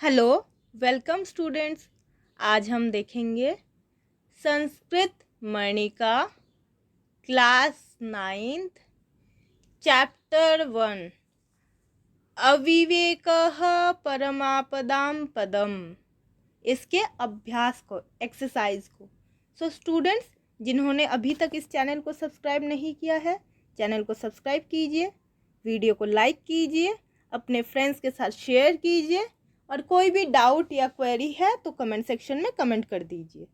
Hello, welcome students. आज हम देखेंगे Sanskrit Manika class 9th chapter 1 अविवेकः परमापदां पदम, इसके अभ्यास को, एक्सरसाइज को। सो स्टूडेंट्स, जिन्होंने अभी तक इस चैनल को सब्सक्राइब नहीं किया है, चैनल को सब्सक्राइब कीजिए, वीडियो को लाइक कीजिए, अपने फ्रेंड्स के साथ शेयर कीजिए और कोई भी डाउट या क्वेरी है तो कमेंट सेक्शन में कमेंट कर दीजिए।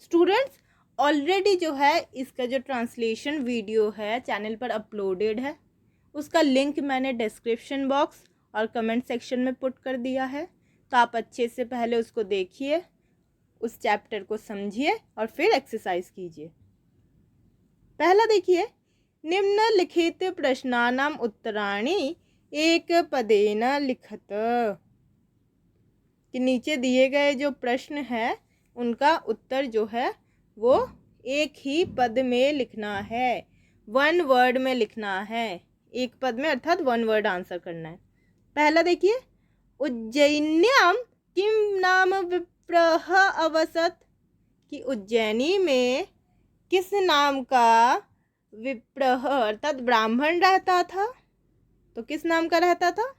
स्टूडेंट्स, ऑलरेडी जो है इसका जो ट्रांसलेशन वीडियो है चैनल पर अपलोडेड है, उसका लिंक मैंने डिस्क्रिप्शन बॉक्स और कमेंट सेक्शन में पुट कर दिया है। तो आप अच्छे से पहले उसको देखिए, उस चैप्टर को समझिए और फिर एक्सरसाइज कीजिए। पहला देखिए, निम्नलिखित प्रश्नानाम उत्तराणि एक पदेन लिखत, कि नीचे दिए गए जो प्रश्न है उनका उत्तर जो है वो एक ही पद में लिखना है, 1 वर्ड में लिखना है, एक पद में, अर्थात 1 वर्ड आंसर करना है। पहला देखिए, उज्जैन्याम किम नाम विप्रः अवसत, कि उज्जैनी में किस नाम का विप्रः अर्थात ब्राह्मण रहता था। तो किस नाम का रहता था?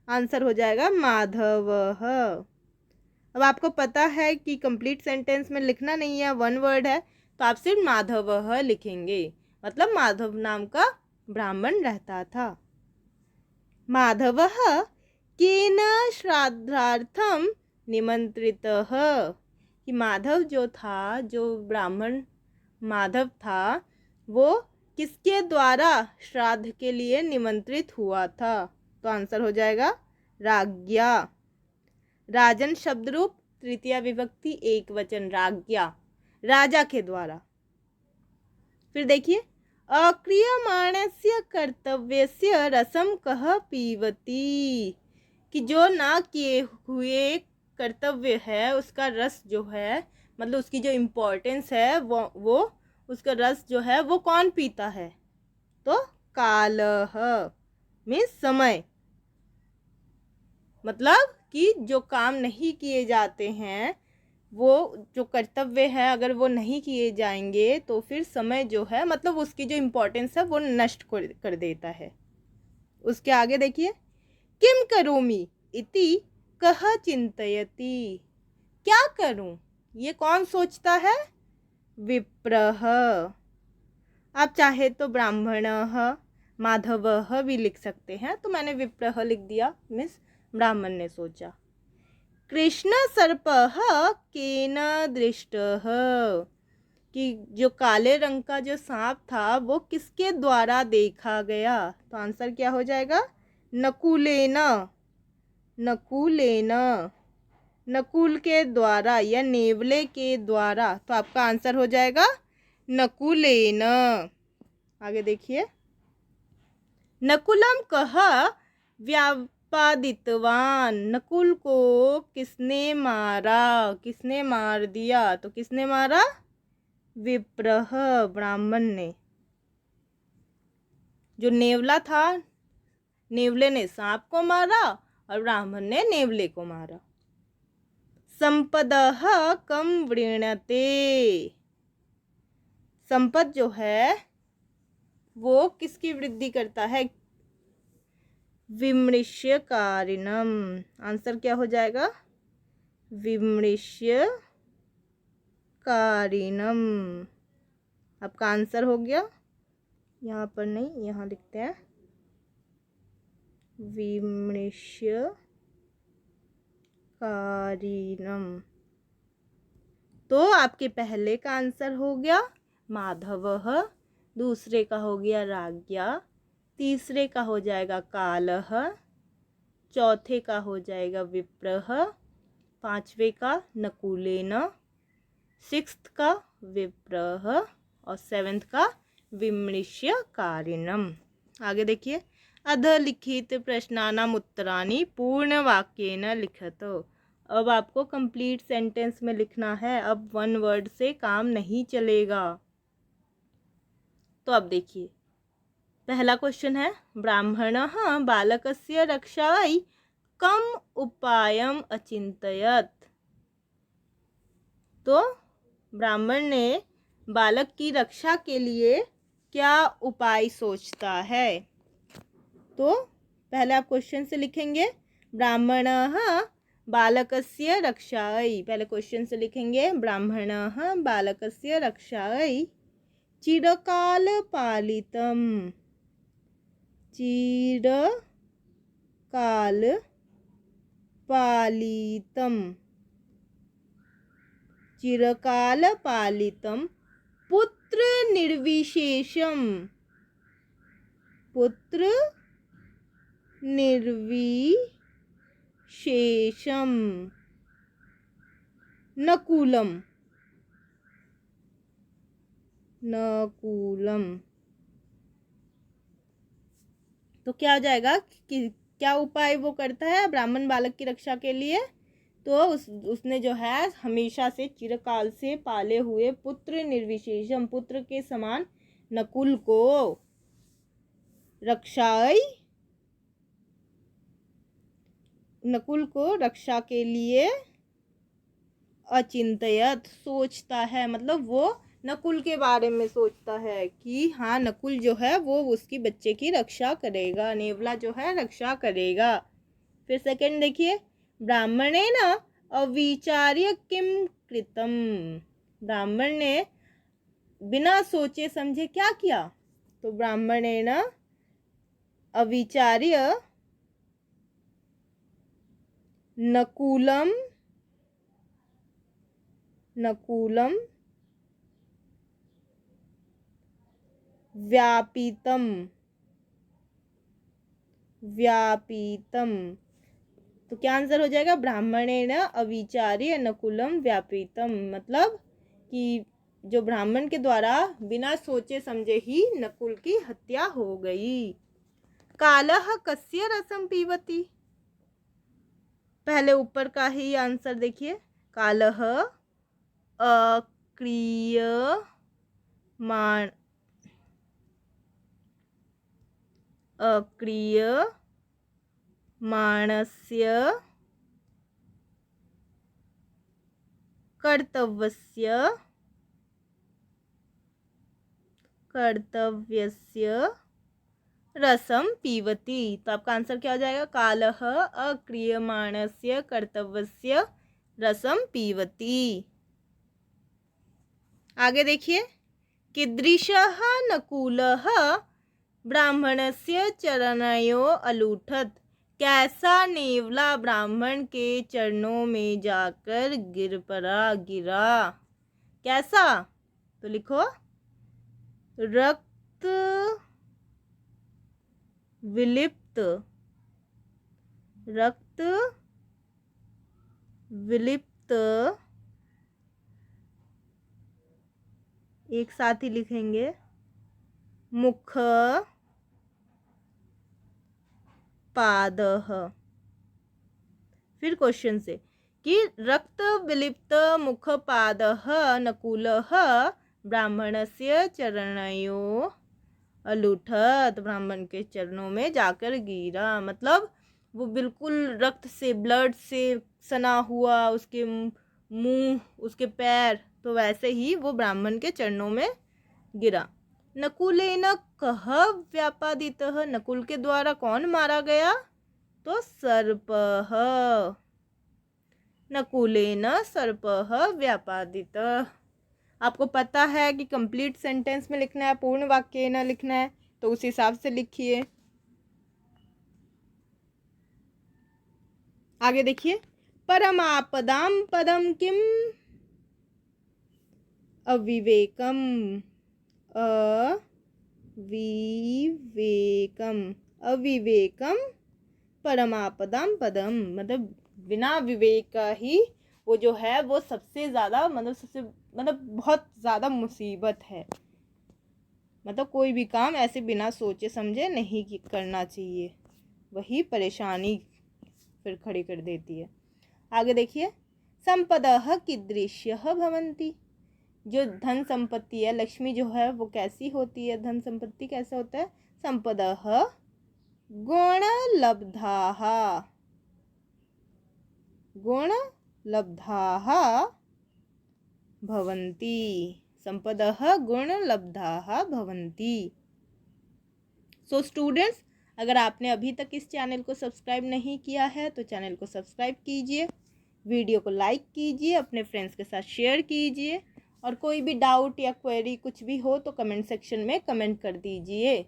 आंसर हो जाएगा माधवः। अब आपको पता है कि कंप्लीट सेंटेंस में लिखना नहीं है, 1 वर्ड है, तो आप सिर्फ माधवः लिखेंगे, मतलब माधव नाम का ब्राह्मण रहता था। माधवः केन श्राद्धार्थम निमंत्रितः, कि माधव जो था, जो ब्राह्मण माधव था, वो किसके द्वारा श्राद्ध के लिए निमंत्रित हुआ था? तो आंसर हो जाएगा राज्ञा। राजन शब्द रूप, तृतीया विभक्ति, एक वचन, राज्ञा, राजा के द्वारा। फिर देखिए, अक्रियमाणस्य कर्तव्यस्य रसम कह पीवती, कि जो ना किए हुए कर्तव्य है उसका रस जो है, मतलब उसकी जो इम्पोर्टेंस है वो उसका रस जो है वो कौन पीता है? तो कालः मीन्स समय, मतलब कि जो काम नहीं किए जाते हैं, वो जो कर्तव्य है अगर वो नहीं किए जाएंगे तो फिर समय जो है, मतलब उसकी जो इम्पोर्टेंस है वो नष्ट कर देता है। उसके आगे देखिए, किम करोमि इति कह चिंतयति, क्या करूं ये कौन सोचता है? विप्रः। आप चाहे तो ब्राह्मणः, माधवः भी लिख सकते हैं, तो मैंने विप्रः लिख दिया, मीन्स ब्राह्मण ने सोचा। कृष्ण सर्पः केन दृष्टः, कि जो काले रंग का जो सांप था वो किसके द्वारा देखा गया? तो आंसर क्या हो जाएगा? नकुलेन। नकुलेन, नकुल के द्वारा या नेवले के द्वारा, तो आपका आंसर हो जाएगा नकुलेन। आगे देखिए, नकुलम कह व्यापादितवान, नकुल को किसने मारा? किसने मार दिया? तो किसने मारा? विप्रः, ब्राह्मण ने। जो नेवला था, नेवले ने सांप को मारा और ब्राह्मण ने नेवले को मारा। संपदः कम वृणते, संपद जो है वो किसकी वृद्धि करता है? विमृश्यकारिणम। आंसर क्या हो जाएगा? विमृश्यकारिणम। आपका आंसर हो गया, यहाँ पर नहीं, यहाँ लिखते हैं विमृश्यकारिणम। तो आपके पहले का आंसर हो गया माधवः, दूसरे का हो गया राज्ञा, तीसरे का हो जाएगा कालः, चौथे का हो जाएगा विप्रः, पांचवे का नकुलेन, 6th का विप्रः और 7th का विमृश्यकारिणम। आगे देखिए, अधलिखित प्रश्नानाम उत्तराणि पूर्ण वाक्येन लिखत। अब आपको कंप्लीट सेंटेंस में लिखना है, अब 1 वर्ड से काम नहीं चलेगा। तो अब देखिए, पहला क्वेश्चन है, ब्राह्मणः बालकस्य रक्षायै कम उपायम अचिंतयत। तो ब्राह्मण ने बालक की रक्षा के लिए क्या उपाय सोचता है। तो पहले आप क्वेश्चन से लिखेंगे ब्राह्मणः बालकस्य रक्षायै। पहले क्वेश्चन से लिखेंगे ब्राह्मणः बालकस्य रक्षायै चिरकाल पालितम। चिरकाल पालितम। चिरकाल पालितम पुत्र निर्विशेषम। पुत्र निर्विशेषम नकुलम। नकुलम। तो क्या हो जाएगा कि क्या उपाय वो करता है ब्राह्मण बालक की रक्षा के लिए। तो उसने जो है हमेशा से चिरकाल से पाले हुए पुत्र निर्विशेषम पुत्र के समान नकुल को रक्षा के लिए अचिंतयत सोचता है। मतलब वो नकुल के बारे में सोचता है कि हाँ नकुल जो है वो उसकी बच्चे की रक्षा करेगा, नेवला जो है रक्षा करेगा। फिर सेकंड देखिए ब्राह्मणेन अविचार्य किम कृतम। ब्राह्मण ने बिना सोचे समझे क्या किया। तो ब्राह्मणेन अविचार्य नकुलम व्यापितम। तो क्या आंसर हो जाएगा ब्राह्मणेन अविचार्य नकुलम व्यापितम। मतलब कि जो ब्राह्मण के द्वारा बिना सोचे समझे ही नकुल की हत्या हो गई। कालः कस्य रसम पीबती। पहले ऊपर का ही आंसर देखिए कालः अक्रियमाणस्य कर्तव्यस्य रसम पीवती। तो आपका आंसर क्या हो जाएगा कालः अक्रियमाणस्य कर्तव्यस्य रसम पीवती। आगे देखिए कीदृशः नकुलः ब्राह्मणस्य चरणयो अलूठत। कैसा नेवला ब्राह्मण के चरणों में जाकर गिरा। कैसा। तो लिखो रक्त विलिप्त एक साथ ही लिखेंगे मुख पादः। फिर क्वेश्चन से कि रक्त विलिप्त मुख पादः नकुलः ब्राह्मणस्य चरणयो अलूठत। ब्राह्मण के चरणों में जाकर गिरा। मतलब वो बिल्कुल रक्त से ब्लड से सना हुआ उसके मुंह उसके पैर। तो वैसे ही वो ब्राह्मण के चरणों में गिरा। नकुलेन कः व्यापादितः। नकुल के द्वारा कौन मारा गया। तो सर्पः। नकुलेन सर्पः व्यापादितः। आपको पता है कि कंप्लीट सेंटेंस में लिखना है पूर्ण वाक्य न लिखना है। तो उस हिसाब से लिखिए। आगे देखिए परमापदाम पदम किम। अविवेकम परमापदाम पदम। मतलब बिना विवेक का ही वो जो है वो सबसे ज़्यादा मतलब बहुत ज़्यादा मुसीबत है। मतलब कोई भी काम ऐसे बिना सोचे समझे नहीं करना चाहिए। वही परेशानी फिर खड़ी कर देती है। आगे देखिए संपदः कीदृश्यः भवन्ति। जो धन संपत्ति है लक्ष्मी जो है वो कैसी होती है। धन संपत्ति कैसा होता है। संपदः गुणलब्धाः गुणलब्धाः भवन्ति। संपदः गुणलब्धाः भवन्ति। सो स्टूडेंट्स, अगर आपने अभी तक इस चैनल को सब्सक्राइब नहीं किया है तो चैनल को सब्सक्राइब कीजिए, वीडियो को लाइक कीजिए, अपने फ्रेंड्स के साथ शेयर कीजिए, और कोई भी डाउट या क्वेरी कुछ भी हो तो कमेंट सेक्शन में कमेंट कर दीजिए।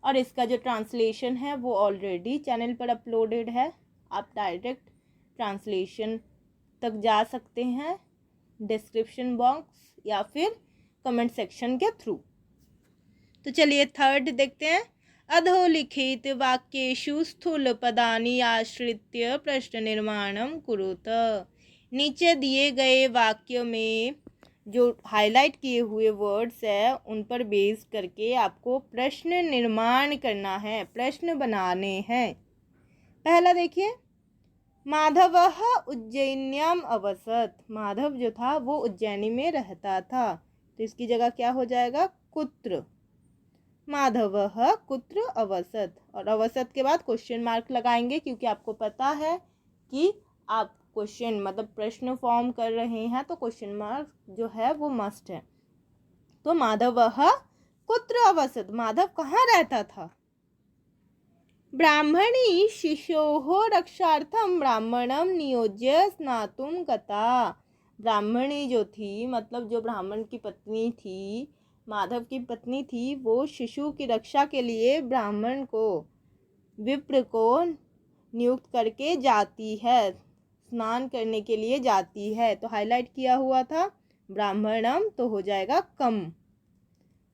और इसका जो ट्रांसलेशन है वो ऑलरेडी चैनल पर अपलोडेड है, आप डायरेक्ट ट्रांसलेशन तक जा सकते हैं डिस्क्रिप्शन बॉक्स या फिर कमेंट सेक्शन के थ्रू। तो चलिए थर्ड देखते हैं। अधोलिखित वाक्येषु स्थूल पदानि आश्रित्य प्रश्न निर्माणं कुरुत। नीचे दिए गए वाक्य में जो हाईलाइट किए हुए वर्ड्स है उन पर बेस करके आपको प्रश्न निर्माण करना है, प्रश्न बनाने हैं। पहला देखिए, माधवः उज्जैन्याम अवसत। माधव जो था वो उज्जैनी में रहता था, तो इसकी जगह क्या हो जाएगा, कुत्र। माधवः कुत्र अवसत, और अवसत के बाद क्वेश्चन मार्क लगाएंगे क्योंकि आपको पता है कि आप क्वेश्चन मतलब प्रश्न फॉर्म कर रहे हैं तो क्वेश्चन मार्क जो है वो मस्ट है। तो माधवः कुत्र अवसत, माधव कहाँ रहता था। ब्राह्मणी शिशोः रक्षार्थं ब्राह्मणं नियोज्य स्नातुं गता। ब्राह्मणी जो थी मतलब जो ब्राह्मण की पत्नी थी, माधव की पत्नी थी, वो शिशु की रक्षा के लिए ब्राह्मण को, विप्र को नियुक्त करके जाती है, स्नान करने के लिए जाती है। तो हाईलाइट किया हुआ था ब्राह्मणम, तो हो जाएगा कम,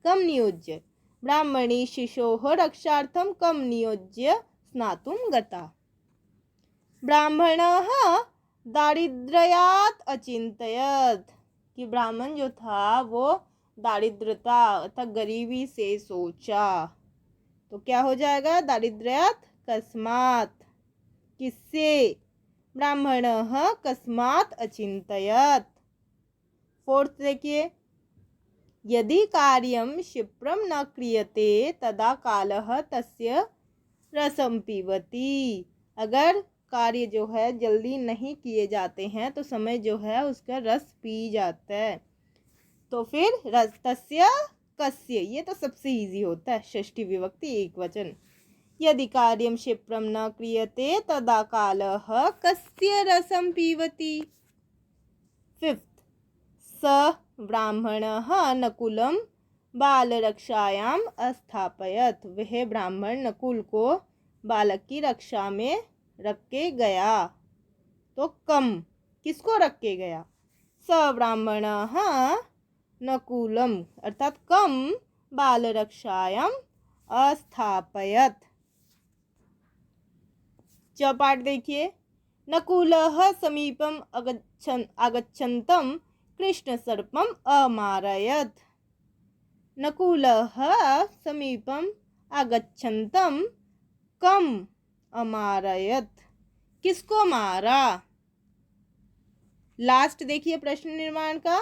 कम नियोज्य। ब्राह्मणी शिशोः रक्षार्थं कम नियोज्य स्नातुं गता। ब्राह्मणः दारिद्र्यात् अचिन्तयत्, कि ब्राह्मण जो था वो दारिद्रता अर्थात गरीबी से सोचा। तो क्या हो जाएगा, दारिद्र्यात् कस्मात्, किससे, ब्राह्मणः कस्मात् अचिन्तयत्। फोर्थ देखिए, यदि कार्यं क्षिप्रं न क्रियते तदा कालः तस्य रसं पीबति। अगर कार्य जो है जल्दी नहीं किए जाते हैं तो समय जो है उसका रस पी जाता है। तो फिर रस तस्य कस्य, ये तो सबसे इजी होता है, षष्ठी विभक्ति एक वचन। यदि कार्यं क्षिप्रं न क्रियते तदा कालः कस्य रसं पीबति। फिफ्थ, स ब्राह्मणः नकुलं बालरक्षायाम् अस्थापयत्। वह ब्राह्मण नकुल को बालक की रक्षा में रख के गया। तो कम, किसको रख के गया, स ब्राह्मणः नकुलम अर्थात कम बालरक्षायाम् अस्थापयत्। चौपाठ देखिए, नकुलः समीपम् आगच्छन्तं कृष्णसर्पम् अमारयत्। नकुलः समीपम् आगच्छन्तं कम अमारयत्, किसको मारा। लास्ट देखिए प्रश्न निर्माण का,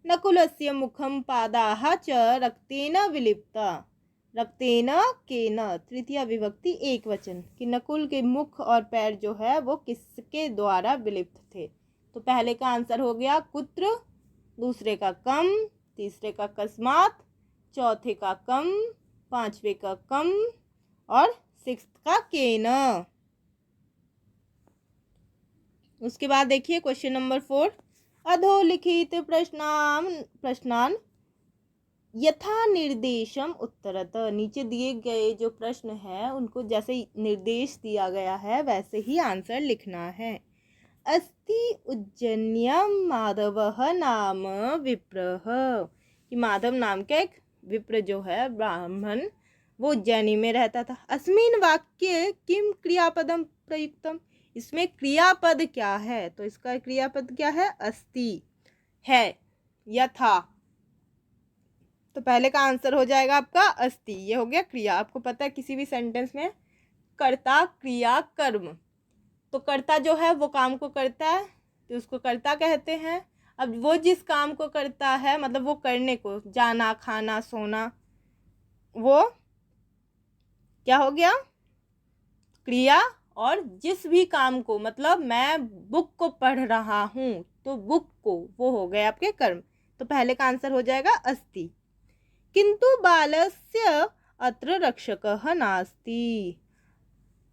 नकुलस्य मुखं पादाः च रक्तेन विलिप्ता। रक्तेन केन, तृतीया विभक्ति एक वचन, कि नकुल के मुख और पैर जो है वो किसके द्वारा विलिप्त थे। तो पहले का आंसर हो गया कुत्र, दूसरे का कम, तीसरे का कस्मात, चौथे का कम, पांचवे का कम और सिक्स्थ का केन। उसके बाद देखिए क्वेश्चन नंबर 4, अधोलिखित प्रश्नान यथा निर्देशम उत्तरत। नीचे दिए गए जो प्रश्न है उनको जैसे निर्देश दिया गया है वैसे ही आंसर लिखना है। अस्ति उज्जैन्यम माधवः नाम विप्रः, कि माधव नाम का एक विप्र जो है ब्राह्मण वो उज्जैनी में रहता था। अस्मिन् वाक्ये किम क्रियापदम प्रयुक्तम, इसमें क्रियापद क्या है, तो इसका क्रियापद क्या है, अस्ति है या था। तो पहले का आंसर हो जाएगा आपका अस्ति, ये हो गया क्रिया। आपको पता है किसी भी सेंटेंस में कर्ता क्रिया कर्म, तो कर्ता जो है वो काम को करता है तो उसको कर्ता कहते हैं। अब वो जिस काम को करता है मतलब वो करने को, जाना खाना सोना, वो क्या हो गया क्रिया, और जिस भी काम को, मतलब मैं बुक को पढ़ रहा हूँ तो बुक को, वो हो गए आपके कर्म। तो पहले का आंसर हो जाएगा अस्ति। किंतु बालस्य अत्र रक्षकः नास्ति,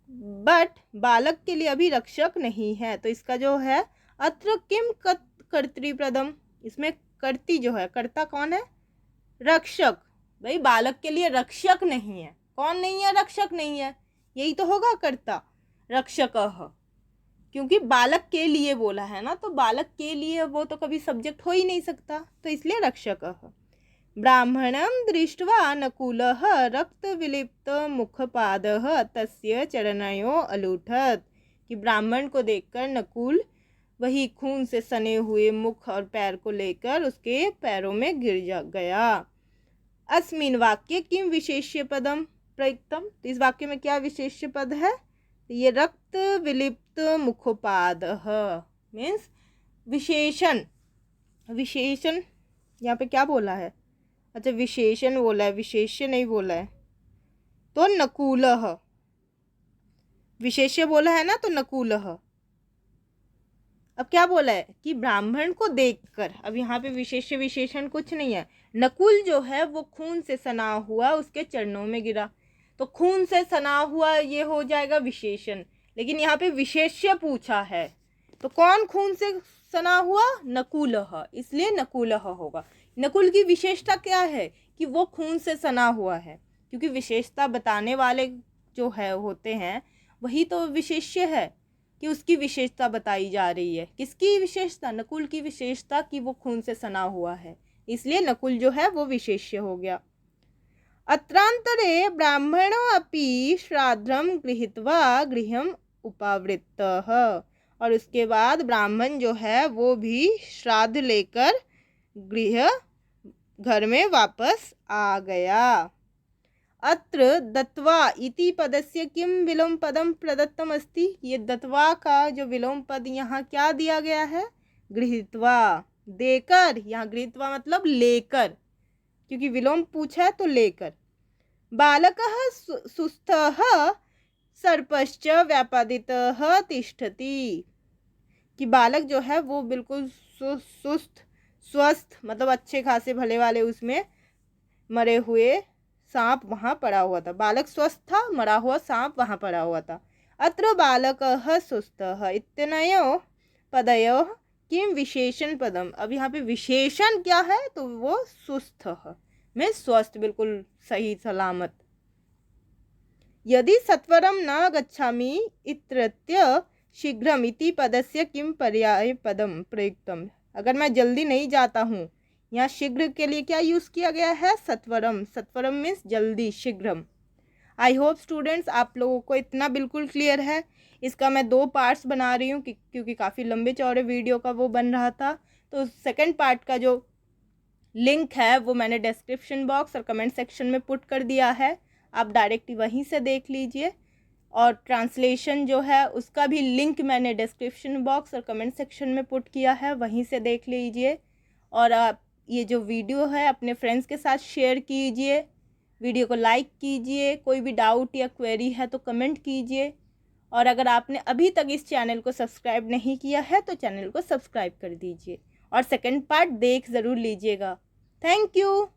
बट बालक के लिए अभी रक्षक नहीं है। तो इसका जो है अत्र किम कर्तृपदम, इसमें कर्ती जो है, कर्ता कौन है, रक्षक। भाई बालक के लिए रक्षक नहीं है, कौन नहीं है, रक्षक नहीं है, यही तो होगा कर्ता, रक्षकः, क्योंकि बालक के लिए बोला है ना, तो बालक के लिए वो तो कभी सब्जेक्ट हो ही नहीं सकता, तो इसलिए रक्षकः। ब्राह्मणं दृष्ट्वा नकुलः रक्तविलिप्तमुखपादः तस्य चरणयोः अलूठत्, कि ब्राह्मण को देखकर नकुल वही खून से सने हुए मुख और पैर को लेकर उसके पैरों में गिर गया। अस्मिन् वाक्ये किम विशेष्य पदम प्रयुक्तम, तो इस वाक्य में क्या विशेष्य पद है, ये रक्त विलिप्त मुखोपादः मीन्स विशेषण। विशेषण यहाँ पे क्या बोला है, अच्छा विशेषण बोला है, विशेष्य नहीं बोला है। तो नकुलः, विशेष्य बोला है ना, तो नकुलः। अब क्या बोला है कि ब्राह्मण को देखकर, अब यहाँ पे विशेष्य विशेषण कुछ नहीं है। नकुल जो है वो खून से सना हुआ उसके चरणों में गिरा, तो खून से सना हुआ ये हो जाएगा विशेषण, लेकिन यहाँ पे विशेष्य पूछा है, तो कौन खून से सना हुआ, नकुलः, इसलिए नकुलः होगा। नकुल की विशेषता क्या है कि वो खून से सना हुआ है, क्योंकि विशेषता बताने वाले जो है होते हैं वही तो विशेष्य है, कि उसकी विशेषता बताई जा रही है। किसकी विशेषता, नकुल की विशेषता कि वो खून से सना हुआ है, इसलिए नकुल जो है वो विशेष्य हो गया। अत्रांतरे ब्राह्मणो अपि श्राद्धम गृहीत्वा गृहम उपावृत्तः, और उसके बाद ब्राह्मण जो है वो भी श्राद्ध लेकर गृह घर में वापस आ गया। अत्र दत्वा इति पदस्य किम विलोम पदम प्रदत्तम अस्ति, ये दत्वा का जो विलोम पद यहाँ क्या दिया गया है, गृहीत्वा, देकर, यहाँ गृहीत्वा मतलब लेकर, क्योंकि विलोम पूछा है तो लेकर। बालकः सुस्थः सर्पश्च व्यापादितः तिष्ठति, कि बालक जो है वो बिल्कुल सुस्त, स्वस्थ, मतलब अच्छे खासे भले वाले उसमें मरे हुए सांप वहाँ पड़ा हुआ था। बालक स्वस्थ था, मरा हुआ सांप वहाँ पड़ा हुआ था। अत्र बालकः सुस्थः इत्यनयोः पदयोः किम विशेषण पदम, अब यहाँ पे विशेषण क्या है, तो वो सुस्थः में स्वस्थ, बिल्कुल सही सलामत। यदि सत्वरम न गच्छामि इत्यत्र शीघ्रम इति पदस्य किम पर्याय पदम प्रयुक्तम, अगर मैं जल्दी नहीं जाता हूँ, यहाँ शीघ्र के लिए क्या यूज़ किया गया है, सत्वरम। सत्वरम मीन्स जल्दी, शीघ्रम। आई होप स्टूडेंट्स आप लोगों को इतना बिल्कुल क्लियर है। इसका मैं 2 पार्ट्स बना रही हूँ क्योंकि काफ़ी लंबे चौड़े वीडियो का वो बन रहा था। तो सेकंड पार्ट का जो लिंक है वो मैंने डिस्क्रिप्शन बॉक्स और कमेंट सेक्शन में पुट कर दिया है, आप डायरेक्ट वहीं से देख लीजिए। और ट्रांसलेशन जो है उसका भी लिंक मैंने डिस्क्रिप्शन बॉक्स और कमेंट सेक्शन में पुट किया है, वहीं से देख लीजिए। और आप ये जो वीडियो है अपने फ्रेंड्स के साथ शेयर कीजिए, वीडियो को लाइक कीजिए, कोई भी डाउट या क्वेरी है तो कमेंट कीजिए। और अगर आपने अभी तक इस चैनल को सब्सक्राइब नहीं किया है तो चैनल को सब्सक्राइब कर दीजिए और सेकंड पार्ट देख ज़रूर लीजिएगा। Thank you.